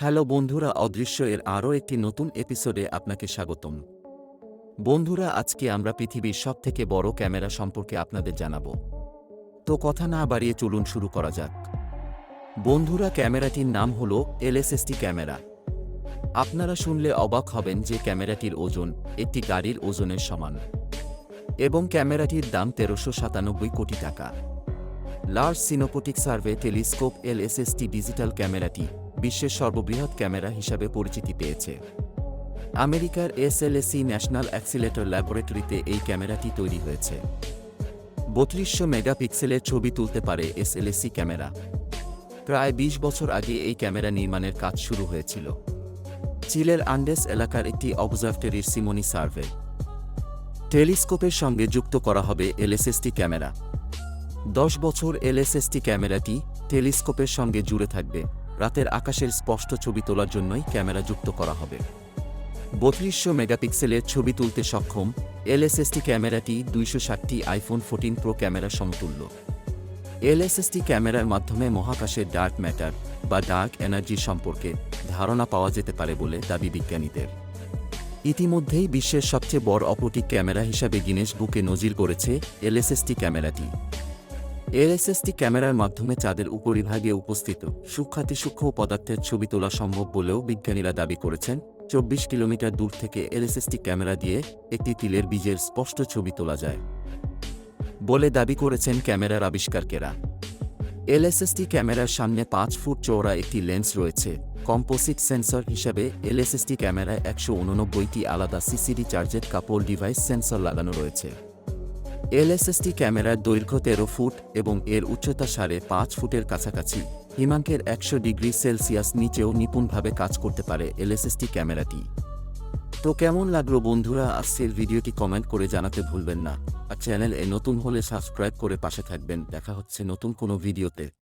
Hello বন্ধুরা, অদৃশ্য এর আরও একটি নতুন এপিসোডে আপনাকে স্বাগতম। বন্ধুরা, আজকে আমরা পৃথিবীর সবথেকে বড় ক্যামেরা সম্পর্কে আপনাদের জানাবো। তো কথা না বাড়িয়ে চলুন শুরু করা যাক। বন্ধুরা, ক্যামেরাটির নাম হলো এলএসএসটি ক্যামেরা। আপনারা শুনলে অবাক হবেন যে ক্যামেরাটির ওজন একটি গাড়ির ওজনের সমান এবং ক্যামেরাটির দাম ১৩৯৭ কোটি টাকা। Large সিনোপটিক survey telescope LSST digital ক্যামেরাটি বিশ্বের সর্ববৃহৎ ক্যামেরা হিসাবে পরিচিতি পেয়েছে। আমেরিকার এসএলএসি ন্যাশনাল অ্যাক্সিলেটর ল্যাবরেটরিতে এই ক্যামেরাটি তৈরি হয়েছে। ৩২০০ মেগাপিক্সেলের ছবি তুলতে পারে এসএলএসি ক্যামেরা। প্রায় ২০ বছর আগে এই ক্যামেরা নির্মাণের কাজ শুরু হয়েছিল চিলের আন্ডেস এলাকার একটি অবজারভেটরির সিমনি সার্ভে টেলিস্কোপের সঙ্গে যুক্ত করা হবে এলএসএসটি ক্যামেরা। ১০ বছর এলএসএসটি ক্যামেরাটি টেলিস্কোপের সঙ্গে জুড়ে থাকবে। রাতের আকাশের স্পষ্ট ছবি তোলার জন্যই ক্যামেরা যুক্ত করা হবে। ৩২০০ মেগাপিক্সেলের ছবি তুলতে সক্ষম এলএসএসটি ক্যামেরাটি ২৬০টি আইফোন 14 প্রো ক্যামেরার সমতুল্য। এলএসএসটি ক্যামেরার মাধ্যমে মহাকাশের ডার্ক ম্যাটার বা ডার্ক এনার্জি সম্পর্কে ধারণা পাওয়া যেতে পারে বলে দাবি বিজ্ঞানীদের। ইতিমধ্যেই বিশ্বের সবচেয়ে বড় অপটিক ক্যামেরা হিসাবে গিনেস বুকে নজির গড়েছে এলএসএসটি ক্যামেরাটি। এলএসএসটি ক্যামেরার মাধ্যমে চাঁদের উপরিভাগে উপস্থিত সূক্ষ্মাতিসূক্ষ্ম পদার্থের ছবি তোলা সম্ভব বলেও বিজ্ঞানীরা দাবি করেছেন। ২৪ কিলোমিটার দূর থেকে এলএসএসটি ক্যামেরা দিয়ে একটি তিলের বীজের স্পষ্ট ছবি তোলা যায় বলে দাবি করেছেন ক্যামেরার আবিষ্কারকেরা। এলএসএসটি ক্যামেরার সামনে ৫ ফুট চওড়া একটি লেন্স রয়েছে। কম্পোজিট সেন্সর হিসাবে এলএসএসটি ক্যামেরায় ১৮৯টি আলাদা সিসিডি চার্জেড কাপল ডিভাইস সেন্সর লাগানো রয়েছে। এলএসএসটি ক্যামেরার দৈর্ঘ্য ১৩ ফুট এবং এর উচ্চতা ৫.৫ ফুটের কাছাকাছি। হিমাঙ্কের ১০০°C নিচেও নিপুণভাবে কাজ করতে পারে এলএসএসটি ক্যামেরাটি। তো কেমন লাগলো বন্ধুরা আজকের ভিডিওটি? কমেন্ট করে জানাতে ভুলবেন না। আর চ্যানেলে নতুন হলে সাবস্ক্রাইব করে পাশে থাকবেন। দেখা হচ্ছে নতুন কোনো ভিডিওতে।